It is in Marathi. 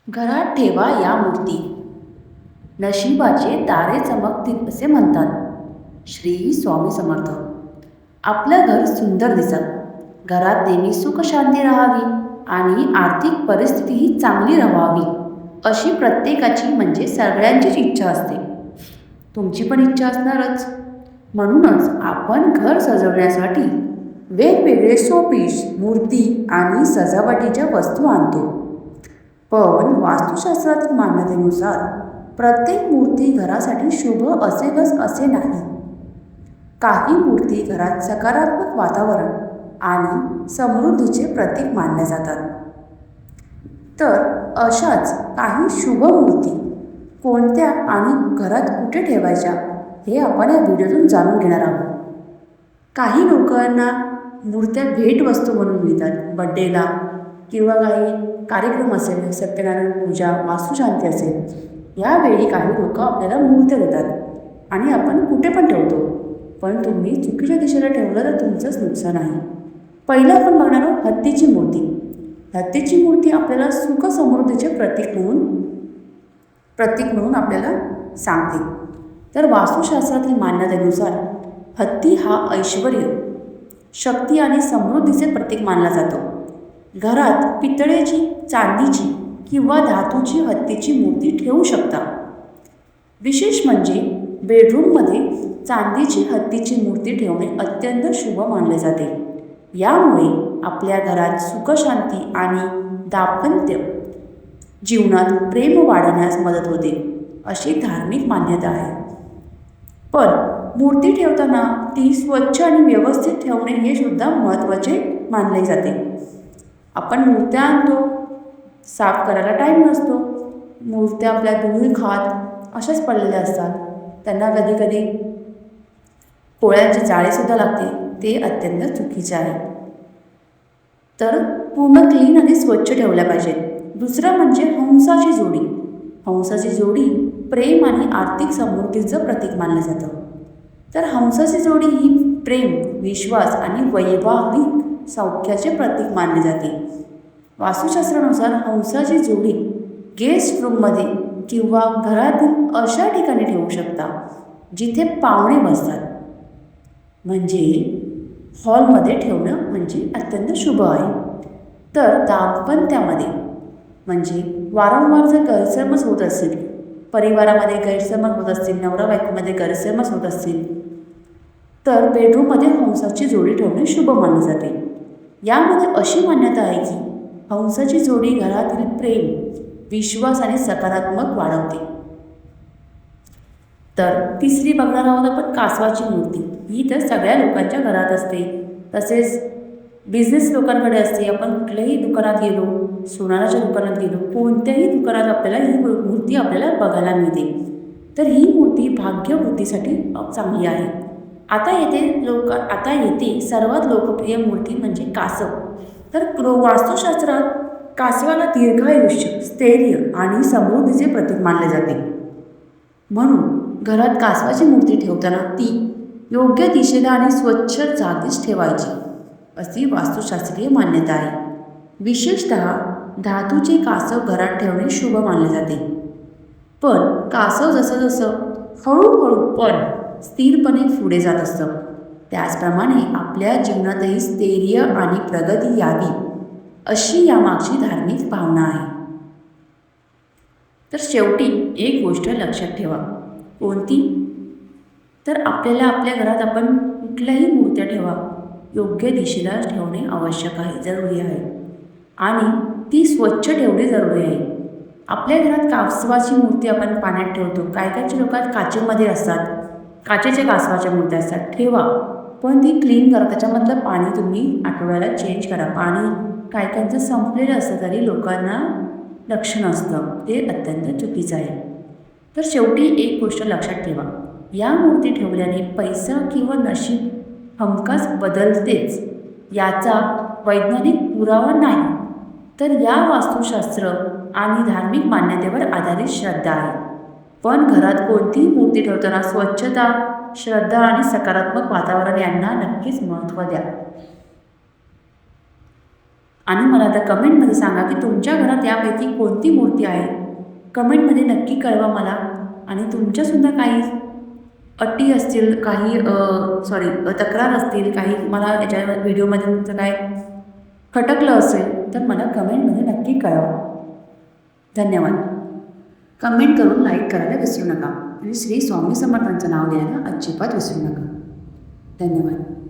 घरात ठेवा या मूर्ती, नशिबाचे तारे चमकतील असे म्हणतात. श्री स्वामी समर्थ. आपलं घर सुंदर दिसत, घरात नेहमी सुख शांती राहावी आणि आर्थिक परिस्थितीही चांगली राहावी अशी प्रत्येकाची म्हणजे सगळ्यांचीच इच्छा असते. तुमची पण इच्छा असणारच. म्हणूनच आपण घर सजवण्यासाठी वेगवेगळे शोपीस, मूर्ती आणि सजावटीच्या वस्तू आणतो. पण वास्तुशास्त्रातील मान्यतेनुसार प्रत्येक मूर्ती घरासाठी शुभ असेलच असे नाही. काही मूर्ती घरात सकारात्मक वातावरण आणि समृद्धीचे प्रतीक मानल्या जातात. तर अशाच काही शुभ मूर्ती कोणत्या आणि घरात कुठे ठेवायच्या हे आपण या व्हिडिओतून जाणून घेणार आहोत. काही लोकांना मूर्त्या भेटवस्तू म्हणून मिळतात. बड्डेला किंवा काही कार्यक्रम असेल, सत्यनारायण पूजा, वास्तुशांती असेल, यावेळी काही लोक आपल्याला मूर्त्या देतात आणि आपण कुठे पण ठेवतो. पण तुम्ही चुकीच्या दिशेला ठेवलं तर तुमचंच नुकसान आहे. पहिलं आपण बघणार आहोत हत्तीची मूर्ती. हत्तीची मूर्ती आपल्याला सुख समृद्धीचे प्रतीक म्हणून आपल्याला सांगते. तर वास्तुशास्त्रातील मान्यतेनुसार हत्ती हा ऐश्वर्य, शक्ती आणि समृद्धीचे प्रतीक मानला जातो. घरात पितळेची, चांदीची किंवा धातूची हत्तीची मूर्ती ठेवू शकता. विशेष म्हणजे बेडरूममध्ये चांदीची हत्तीची मूर्ती ठेवणे अत्यंत शुभ मानले जाते. यामुळे आपल्या घरात सुखशांती आणि दाम्पत्य जीवनात प्रेम वाढवण्यास मदत होते अशी धार्मिक मान्यता आहे. पण मूर्ती ठेवताना ती स्वच्छ आणि व्यवस्थित ठेवणे हे सुद्धा महत्त्वाचे मानले जाते. आपण मूर्त्या आणतो, साफ करायला टाईम नसतो, मूर्त्या आपल्या धूळ खात अशाच पडलेल्या असतात. त्यांना कधी कधी पोळ्यांचे जाळेसुद्धा लागते. ते अत्यंत चुकीचे आहे. तर पूर्ण क्लीन आणि स्वच्छ ठेवल्या पाहिजेत. दुसरं म्हणजे हंसाची जोडी. हंसाची जोडी प्रेम आणि आर्थिक समृद्धीचं प्रतीक मानलं जातं. तर हंसाची जोडी ही प्रेम, विश्वास आणि वैवाहिक सौख्याचे प्रतीक मानले जाते. वास्तुशास्त्रानुसार हंसाची जोडी गेस्ट रूममध्ये किंवा घरातील अशा ठिकाणी ठेवू शकता जिथे पाहुणे बसतात. म्हणजे हॉलमध्ये ठेवणं म्हणजे अत्यंत शुभ आहे. तर दाम्पत्यामध्ये म्हणजे वारंवार जर गैरसमज होत असतील, परिवारामध्ये गैरसमज होत असतील, नवरा बायकोमध्ये गैरसमज होत असतील, तर बेडरूममध्ये हंसाची जोडी ठेवणे शुभ मानले जाते. यामध्ये अशी मान्यता आहे की हंसाची जोडी घरातील प्रेम, विश्वास आणि सकारात्मक वाढवते. तर तिसरी बघणार आहोत आपण कासवाची मूर्ती. ही तर सगळ्या लोकांच्या घरात असते. तसेच बिझनेस लोकांकडे असते. आपण कुठल्याही दुकानात गेलो, सोनाराच्या दुकानात गेलो, कोणत्याही दुकानात आपल्याला ही मूर्ती आपल्याला बघायला मिळते. तर ही मूर्ती भाग्यवृद्धीसाठी चांगली आहे. आता येते सर्वात लोकप्रिय मूर्ती म्हणजे कासव. तर वास्तुशास्त्रात कासवाला दीर्घायुष्य, स्थैर्य आणि समृद्धीचे प्रतीक मानले जाते. म्हणून घरात कासवाची मूर्ती ठेवताना ती योग्य दिशेला आणि स्वच्छ जागीच ठेवायची अशी वास्तुशास्त्रीय मान्यता आहे. विशेषतः धातूचे कासव घरात ठेवणे शुभ मानले जाते. पण कासव जसं हळूहळू पण स्थिरपणे पुढे जात असतं, त्याचप्रमाणे आपल्या जीवनातही स्थैर्य आणि प्रगती यावी अशी यामागची धार्मिक भावना आहे. तर शेवटी एक गोष्ट लक्षात ठेवा. कोणती? तर आपल्याला आपल्या घरात आपण कुठल्याही मूर्त्या ठेवा, योग्य दिशेला ठेवणे आवश्यक आहे, जरुरी आहे. आणि ती स्वच्छ ठेवणे जरुरी आहे. आपल्या घरात कासवाची मूर्ती आपण पाण्यात ठेवतो. काही लोक काचेमध्ये असतात, काचेच्या कासवाच्या मूर्त्या असतात. ठेवा, पण ती क्लीन करा. त्याच्यामधलं पाणी तुम्ही आठवड्याला चेंज करा. पाणी काहींचं संपलेलं असतं तरी लोकांना लक्ष नसतं. ते अत्यंत चुकीचं आहे. तर शेवटी एक गोष्ट लक्षात ठेवा. या मूर्ती ठेवल्याने पैसा किंवा नशीब हमखास बदलतेच याचा वैज्ञानिक पुरावा नाही. तर या वास्तुशास्त्र आणि धार्मिक मान्यतेवर आधारित श्रद्धा आहे. पण घरात कोणतीही मूर्ती ठेवताना स्वच्छता, श्रद्धा आणि सकारात्मक वातावरण यांना नक्कीच महत्त्व द्या. आणि मला आता कमेंटमध्ये सांगा की तुमच्या घरात यापैकी कोणती मूर्ती आहे. कमेंटमध्ये नक्की कळवा मला. आणि तुमच्यासुद्धा काही अटी असतील, काही तक्रार असतील, काही मला याच्या व्हिडिओमध्ये तुमचं काय खटकलं असेल तर मला कमेंटमध्ये नक्की कळवा. धन्यवाद. कमेंट करून लाईक करायला विसरू नका आणि श्री स्वामी समर्थांचं नाव घ्यायला अजिबात विसरू नका. धन्यवाद.